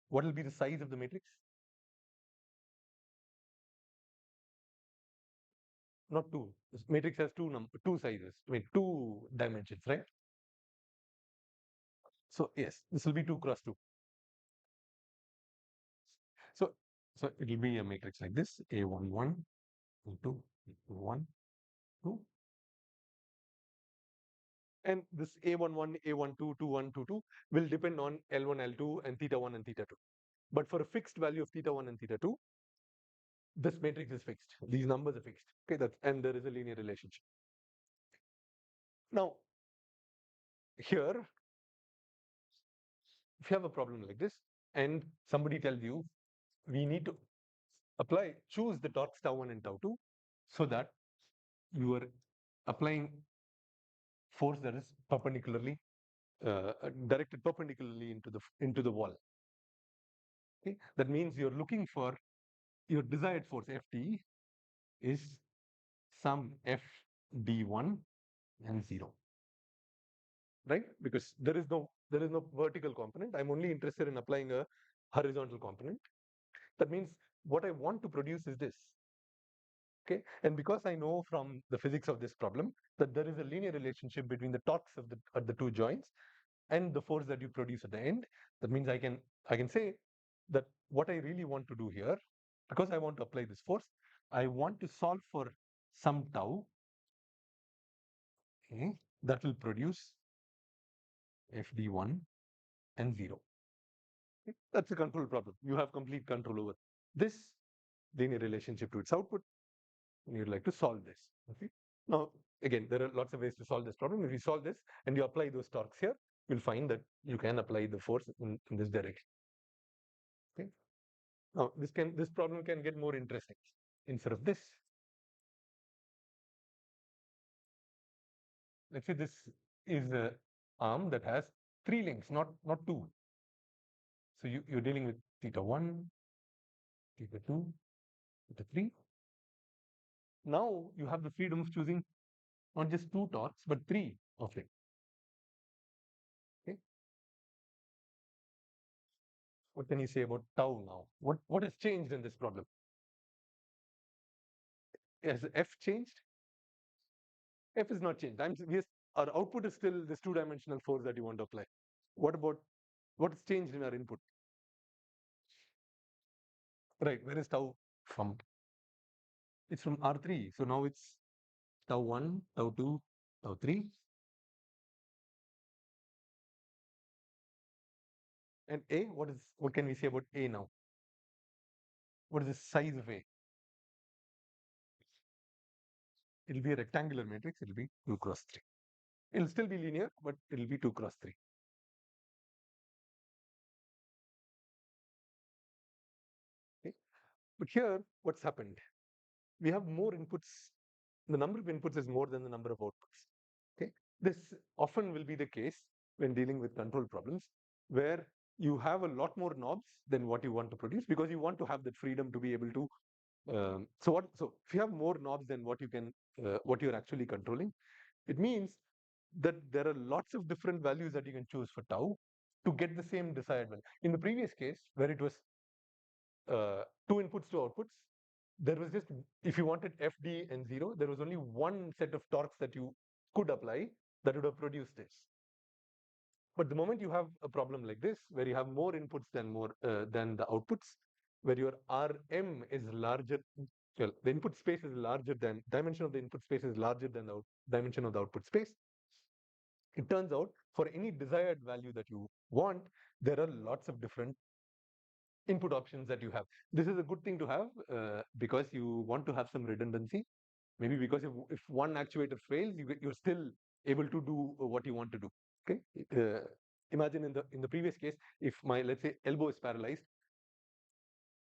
will be the size of the matrix? Not two. This matrix has two sizes. I mean, two dimensions, right? So yes, this will be 2 cross 2. So it will be a matrix like this: A11, A2, A1, 2. And this A11, A12, 21, 22 will depend on L1, L2, and theta 1 and theta 2. But for a fixed value of theta 1 and theta 2, this matrix is fixed. These numbers are fixed. Okay, and there is a linear relationship. Now, here, if you have a problem like this, and somebody tells you, we need to choose the torques tau 1 and tau 2, so that you are applying force that is perpendicularly directed perpendicularly into the wall. Okay, that means you're looking for your desired force Ft is sum f d1 and 0, right? Because there is no vertical component. I'm only interested in applying a horizontal component. That means what I want to produce is this. Okay, and because I know from the physics of this problem that there is a linear relationship between the torques of the at the two joints and the force that you produce at the end, that means I can say that what I really want to do here, because I want to apply this force, I want to solve for some tau, okay, that will produce fd1 and 0. Okay? That's a control problem. You have complete control over this linear relationship to its output, and you'd like to solve this. Okay. Now, again, there are lots of ways to solve this problem. If you solve this and you apply those torques here, you'll find that you can apply the force in this direction. Okay. Now, this problem can get more interesting. Instead of this, let's say this is a arm that has 3 links, not 2. So you're dealing with theta 1, theta 2, theta 3. Now you have the freedom of choosing not just 2 torques, but 3 of it. Okay. What can you say about tau now? What has changed in this problem? Has f changed? F is not changed. Yes, our output is still this two-dimensional force that you want to apply. What about what's changed in our input? Right, where is tau from? It's from R3. So now it's tau 1, tau 2, tau 3. And A, what can we say about A now? What is the size of A? It'll be a rectangular matrix, it'll be 2 cross 3. It'll still be linear, but it'll be 2 cross 3. Okay. But here, what's happened? We have more inputs. The number of inputs is more than the number of outputs. Okay. This often will be the case when dealing with control problems, where you have a lot more knobs than what you want to produce, because you want to have that freedom to be able to. So if you have more knobs than what you're actually controlling, it means that there are lots of different values that you can choose for tau to get the same desired value. In the previous case, where it was 2 inputs, 2 outputs, there was just, if you wanted fd and 0, there was only one set of torques that you could apply that would have produced this. But the moment you have a problem like this, where you have more inputs than the outputs, where your Rm is larger, well, the input space is larger than dimension of the input space is larger than the dimension of the output space. It turns out for any desired value that you want, there are lots of different input options that you have. This is a good thing to have because you want to have some redundancy. Maybe because if one actuator fails, you're still able to do what you want to do. Okay. Imagine in the previous case, if my, let's say, elbow is paralyzed,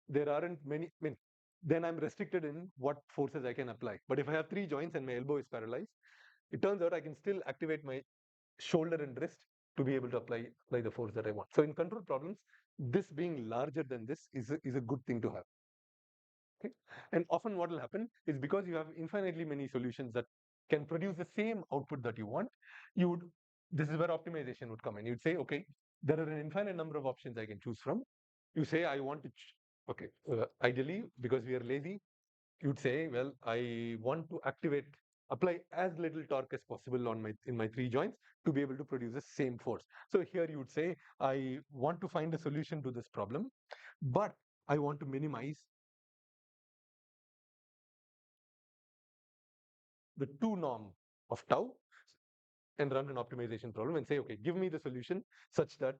there aren't many. I mean, then I'm restricted in what forces I can apply. But if I have 3 joints and my elbow is paralyzed, it turns out I can still activate my shoulder and wrist to be able to apply the force that I want. So in control problems, this being larger than this is a good thing to have. Okay? And often what will happen is, because you have infinitely many solutions that can produce the same output that you want, this is where optimization would come in. You'd say, okay, there are an infinite number of options I can choose from. You say, I want to, okay, ideally, because we are lazy, you'd say, well, I want to apply as little torque as possible in my 3 joints to be able to produce the same force. So here you would say, I want to find a solution to this problem, but I want to minimize the 2 norm of tau and run an optimization problem and say, okay, give me the solution such that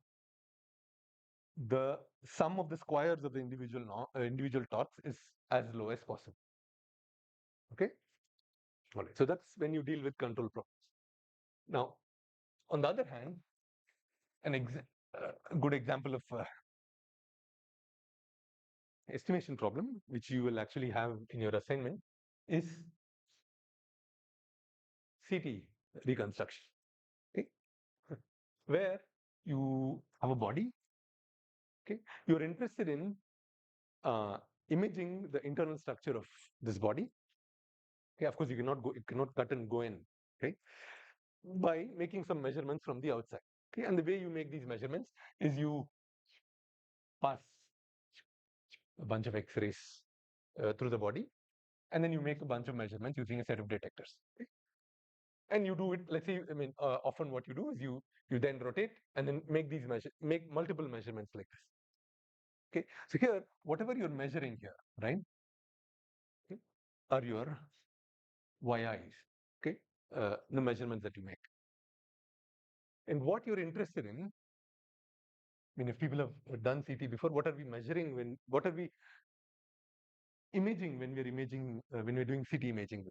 the sum of the squares of the individual torques is as low as possible. Okay. All right. So that's when you deal with control problems. Now, on the other hand, a good example of estimation problem, which you will actually have in your assignment, is CT reconstruction. Okay. Where you have a body. Okay. You're interested in imaging the internal structure of this body. Okay, of course you cannot cut and go in, okay, by making some measurements from the outside. Okay, and the way you make these measurements is you pass a bunch of X-rays through the body, and then you make a bunch of measurements using a set of detectors. Okay? And you do it. Let's say, I mean, often what you do is you then rotate and then make multiple measurements like this. Okay, so here, whatever you're measuring here, right, okay, are your YIs. Okay, the measurements that you make, and what you're interested in. I mean, if people have done CT before, what are we measuring what are we imaging when we're imaging, when we're doing CT imaging?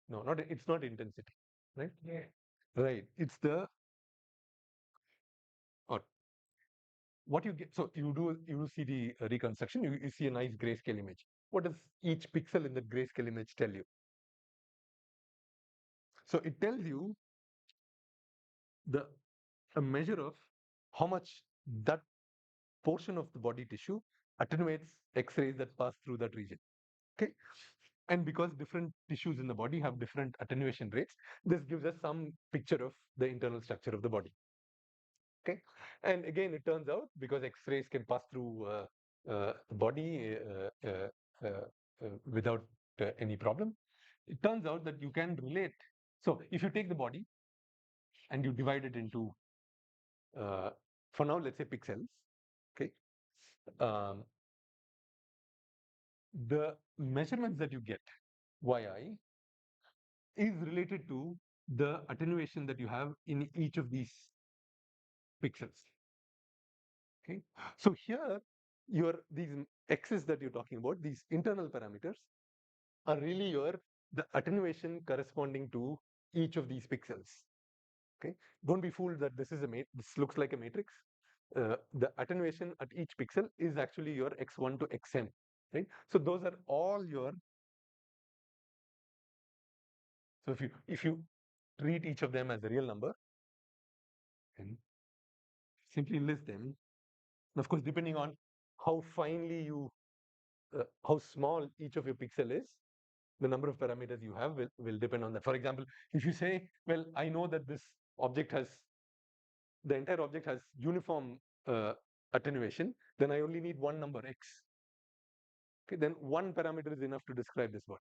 No, it's not intensity, right? Yeah. Right. It's the, or what you get. So you do CT reconstruction, you see a nice grayscale image. What does each pixel in the grayscale image tell you? So it tells you the a measure of how much that portion of the body tissue attenuates X-rays that pass through that region. Okay. And because different tissues in the body have different attenuation rates, this gives us some picture of the internal structure of the body. Okay. And again, it turns out because X-rays can pass through the body without any problem, it turns out that you can relate. So if you take the body and you divide it into, for now, let's say pixels, okay, um, the measurements that you get, yi, is related to the attenuation that you have in each of these pixels. Okay, so here these x's that you're talking about, these internal parameters, are really the attenuation corresponding to each of these pixels. Okay, don't be fooled that this looks like a matrix. The attenuation at each pixel is actually your x1 to xn, right? So those are all your. So if you treat each of them as a real number and simply list them, and of course, depending on how finely how small each of your pixel is, the number of parameters you have will depend on that. For example, if you say, well, I know that the entire object has uniform attenuation, then I only need one number, x. Okay, then one parameter is enough to describe this body.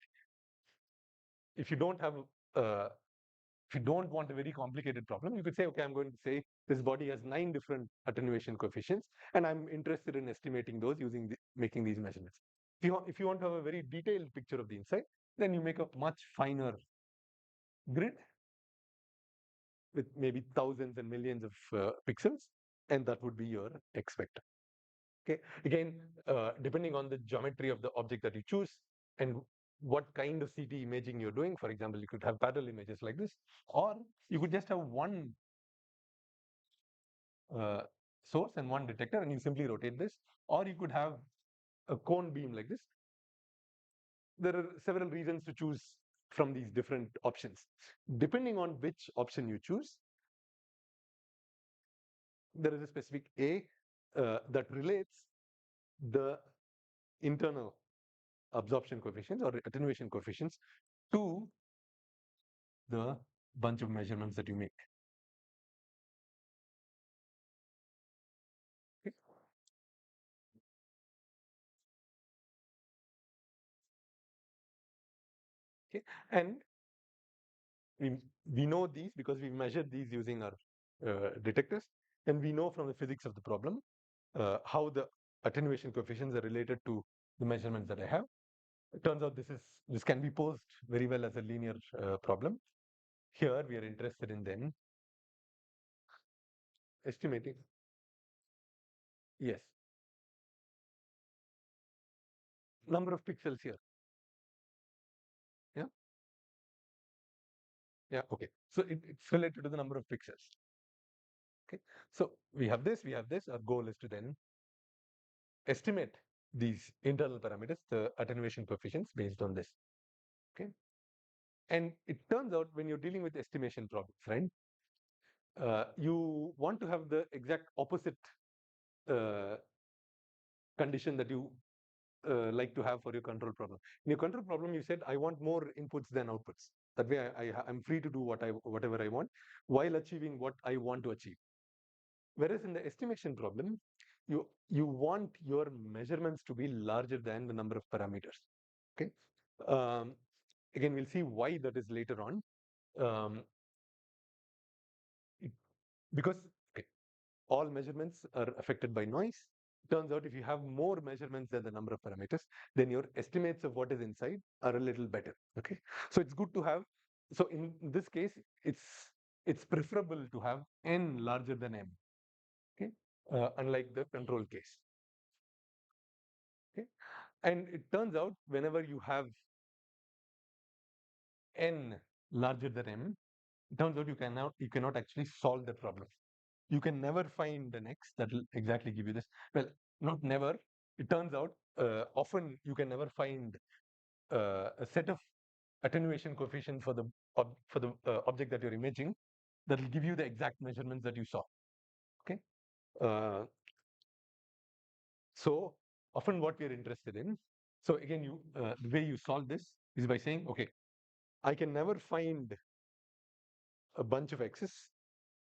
If you don't have, uh, if you don't want a very complicated problem, you could say, okay, I'm going to say this body has 9 different attenuation coefficients, and I'm interested in estimating those using making these measurements. If you want to have a very detailed picture of the inside, then you make a much finer grid with maybe thousands and millions of pixels, and that would be your X vector. Okay. Again, depending on the geometry of the object that you choose and what kind of CT imaging you're doing, for example, you could have parallel images like this, or you could just have one source and one detector, and you simply rotate this, or you could have a cone beam like this. There are several reasons to choose from these different options. Depending on which option you choose, there is a specific A that relates the internal absorption coefficients or attenuation coefficients to the bunch of measurements that you make. Okay. Okay. And we know these because we measured these using our detectors, and we know from the physics of the problem how the attenuation coefficients are related to the measurements that I have. It turns out this can be posed very well as a linear problem. Here we are interested in then estimating. Yes, number of pixels here. Yeah, yeah. Okay, so it's related to the number of pixels. Okay, so we have this. Our goal is to then estimate these internal parameters, the attenuation coefficients based on this. Okay, and it turns out when you're dealing with estimation problems, right, you want to have the exact opposite uh, condition that you like to have for your control problem? In your control problem, you said, I want more inputs than outputs. That way, I'm free to do whatever I want while achieving what I want to achieve. Whereas in the estimation problem, you want your measurements to be larger than the number of parameters. Okay. Um, Again, we'll see why that is later on. Um, it- because okay, all measurements are affected by noise. Turns out if you have more measurements than the number of parameters, then your estimates of what is inside are a little better. Okay, so it's good to have. So in this case, it's preferable to have n larger than m. Okay, unlike the control case. Okay, and it turns out whenever you have n larger than m, it turns out you cannot actually solve the problem. You can never find an x that will exactly give you this. Well, not never. It turns out often you can never find a set of attenuation coefficients for the object that you're imaging that will give you the exact measurements that you saw. Okay. Uh, so often what we are interested in. So again, the way you solve this is by saying, okay, I can never find a bunch of x's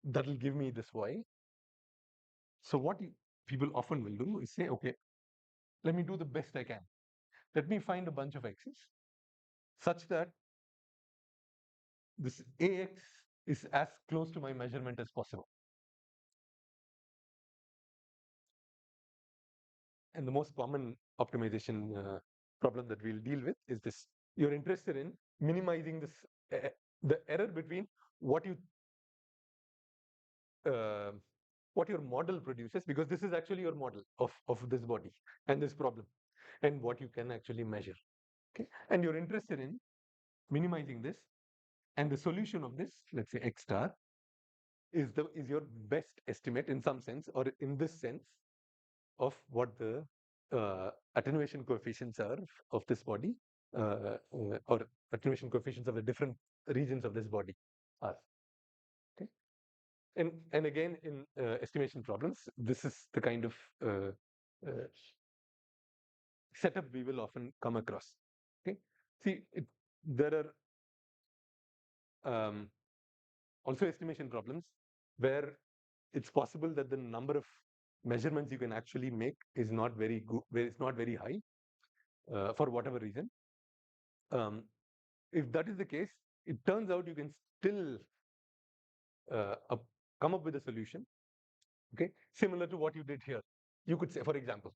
that will give me this y. So what people often will do is say, okay, let me do the best I can. Let me find a bunch of x's such that this ax is as close to my measurement as possible. And the most common optimization problem that we'll deal with is this. You're interested in minimizing this the error between what you uh, what your model produces, because this is actually your model of this body and this problem and what you can actually measure. Okay, and you're interested in minimizing this, and the solution of this, let's say x star, is your best estimate in some sense, or in this sense, of what the attenuation coefficients are of this body, or attenuation coefficients of the different regions of this body are. Okay, and again in estimation problems, this is the kind of uh, setup we will often come across. Okay, see, there are also estimation problems where it's possible that the number of measurements you can actually make is not very good, where it's not very high, for whatever reason. If that is the case, it turns out you can still come up with a solution, okay, similar to what you did here. You could say, for example,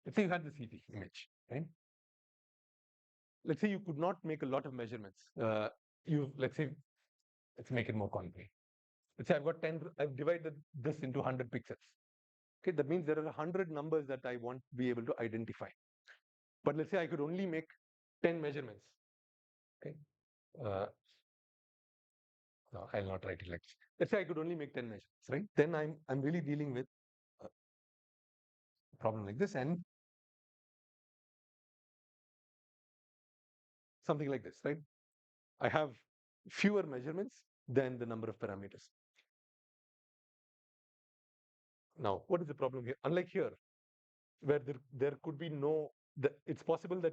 let's say you had the CT image, right? Let's say you could not make a lot of measurements. Let's make it more concrete. Let's say I've divided this into 100 pixels. Okay, that means there are 100 numbers that I want to be able to identify. But let's say I could only make 10 measurements. Okay, no, I'll not write it like this. Let's say I could only make 10 measurements, right? Then I'm really dealing with a problem like this, and something like this, right? I have fewer measurements than the number of parameters. Now, what is the problem here? Unlike here, where there could be it's possible that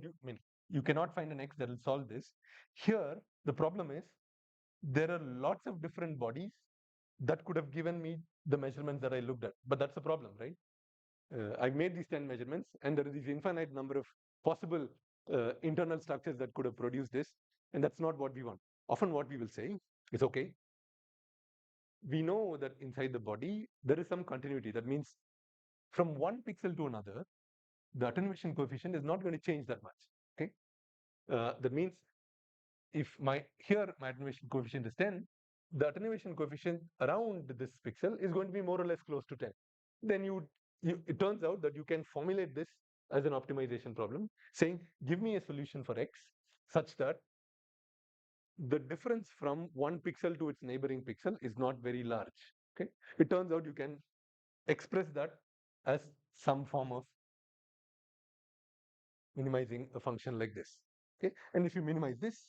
you cannot find an X that will solve this. Here, the problem is there are lots of different bodies that could have given me the measurements that I looked at. But that's the problem, right? I made these 10 measurements, and there is this infinite number of possible internal structures that could have produced this, and that's not what we want. Often what we will say is, okay, we know that inside the body, there is some continuity. That means from one pixel to another, the attenuation coefficient is not going to change that much. Okay, that means if my attenuation coefficient is 10, the attenuation coefficient around this pixel is going to be more or less close to 10. Then it turns out that you can formulate this as an optimization problem, saying, give me a solution for x such that the difference from one pixel to its neighboring pixel is not very large. Okay, it turns out you can express that as some form of minimizing a function like this. Okay, and if you minimize this,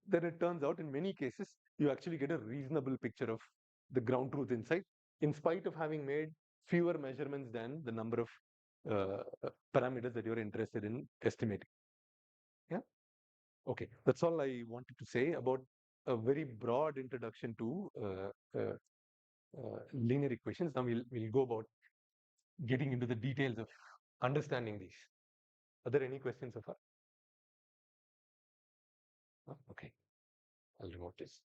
then it turns out in many cases you actually get a reasonable picture of the ground truth inside, in spite of having made fewer measurements than the number of parameters that you're interested in estimating. Yeah. Okay. That's all I wanted to say about a very broad introduction to linear equations. Now we'll go about getting into the details of understanding these. Are there any questions so far? Okay. I'll remove this.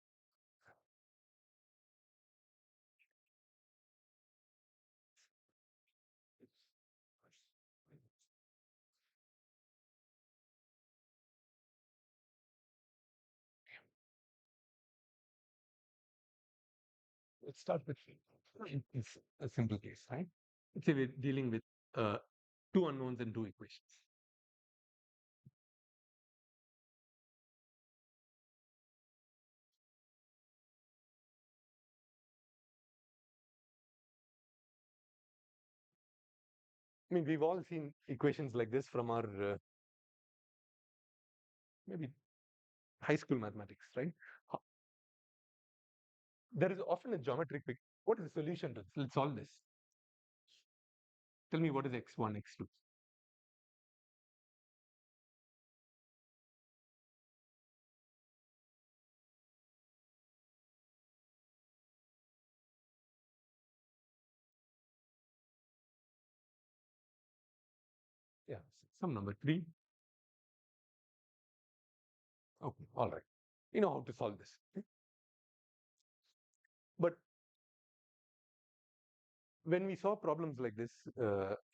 Let's start with it's a simple case, right? Let's say we're dealing with two unknowns and two equations. I mean, we've all seen equations like this from our maybe high school mathematics, right? There is often a geometric picture. What is the solution to this? Let's solve this. Tell me what is x1, x2. Yeah, some number 3. Okay, all right. You know how to solve this. Okay? But when we saw problems like this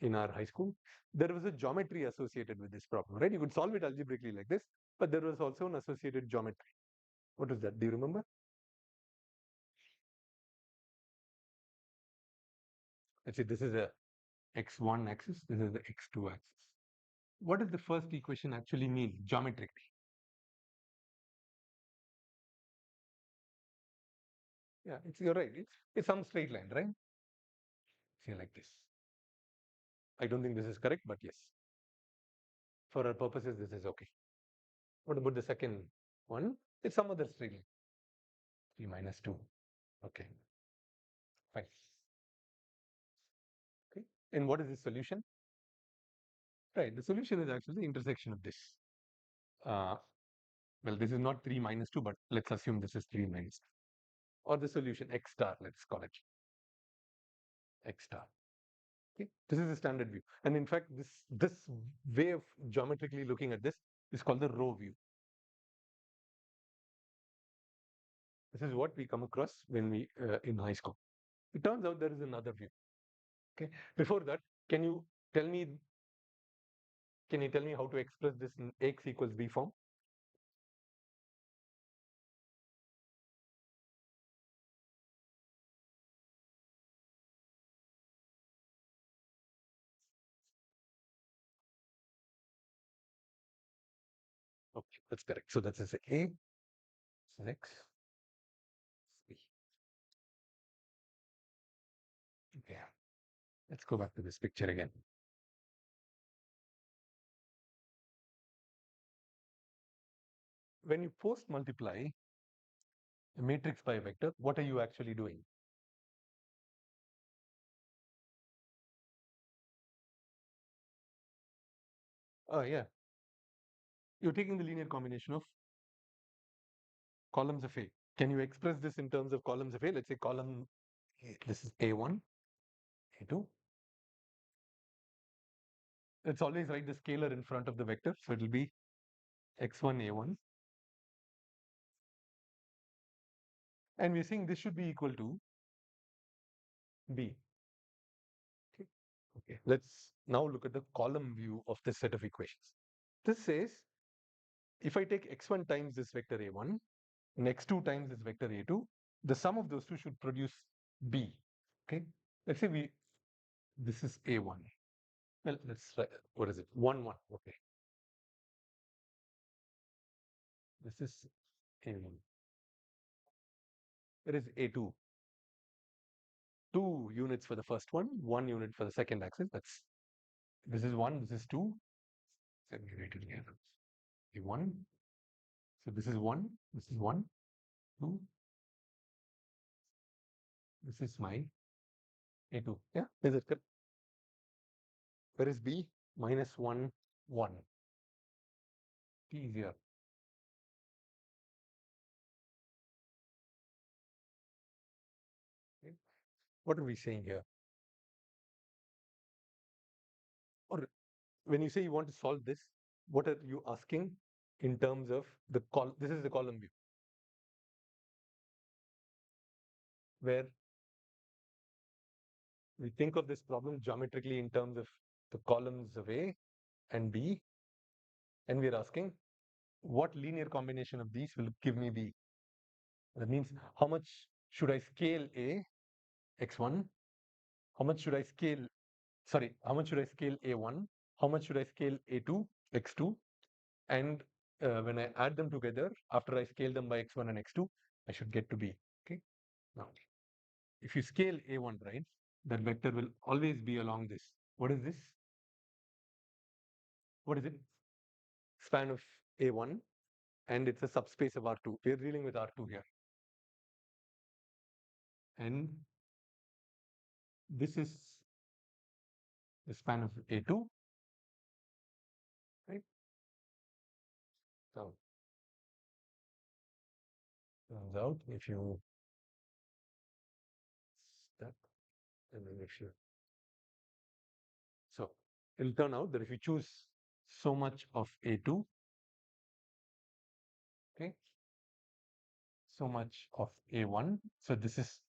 in our high school, there was a geometry associated with this problem, right? You could solve it algebraically like this, but there was also an associated geometry. What is that? Do you remember? Let's see, this is a x1 axis, this is the x2 axis. What does the first equation actually mean geometrically? Yeah, you're right. It's some straight line, right? See, like this. I don't think this is correct, but yes. For our purposes, this is okay. What about the second one? It's some other straight line. 3 minus 2. Okay. Fine. Okay. And what is the solution? Right. The solution is actually the intersection of this. Uh, well, this is not 3 minus 2, but let's assume this is 3 minus 2. Or the solution x star, let's call it x star. Okay. This is the standard view. And in fact, this way of geometrically looking at this is called the row view. This is what we come across when we in high school. It turns out there is another view. Okay. Before that, can you tell me how to express this in x equals b form? Okay, that's correct. So that's a a, x, b. Okay. Let's go back to this picture again. When you post multiply a matrix by a vector, what are you actually doing? Oh, yeah. You're taking the linear combination of columns of A. Can you express this in terms of columns of A? Let's say column, this is A1, A2. Let's always write the scalar in front of the vector. So it will be x1, A1. And we're saying this should be equal to B. Okay. Okay. Let's now look at the column view of this set of equations. This says if I take x1 times this vector A1 and x2 times this vector A2, the sum of those two should produce B. Okay. Let's say this is A1. Well, let's try, what is it? 1, 1. Okay. This is A1. There is A2. 2 units for the first one, 1 unit for the second axis. This is 1, this is 2. Let me write it together. A1. So this is 1, this is 1, 2. This is my A2. Yeah, is it correct? Where is B? Minus 1, 1. Easier. Okay. What are we saying here? Or when you say you want to solve this, what are you asking in terms of the this is the column view, where we think of this problem geometrically in terms of the columns of A and B, and we're asking what linear combination of these will give me B. That means how much should I scale A, x1? How much should I scale, sorry, how much should I scale A1? How much should I scale A2, x2? And when I add them together, after I scale them by x1 and x2, I should get to B. Okay. Now, if you scale A1, right, that vector will always be along this. What is this? What is it? Span of A1, and it's a subspace of R2. We're dealing with R2 here. And this is the span of A2, right? So, turns out if you step, and then if you, so it'll turn out that if you choose so much of A2, okay, so much of A1. So this is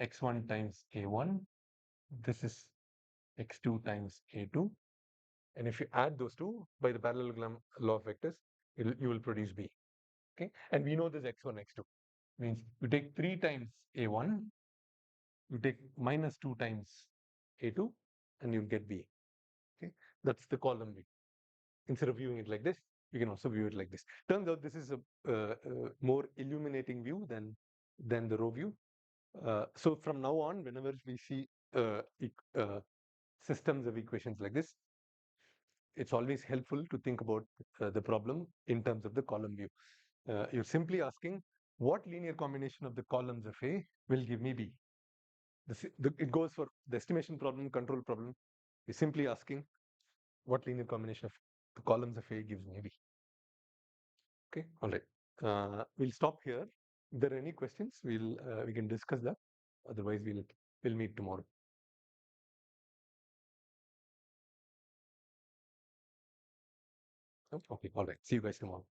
x1 times A1. This is x2 times A2. And if you add those two by the parallelogram law of vectors, you will produce B. Okay. And we know this x1, x2 means you take 3 times A1, you take minus 2 times A2, and you'll get B. Okay. That's the column view. Instead of viewing it like this, you can also view it like this. Turns out this is a more illuminating view than the row view. So from now on, whenever we see systems of equations like this, it's always helpful to think about the problem in terms of the column view. You're simply asking what linear combination of the columns of A will give me B. It goes for the estimation problem, control problem. You're simply asking what linear combination of the columns of A gives me B. Okay, all right. We'll stop here. If there are any questions, we can discuss that. Otherwise, we'll meet tomorrow. Okay, all right. See you guys tomorrow.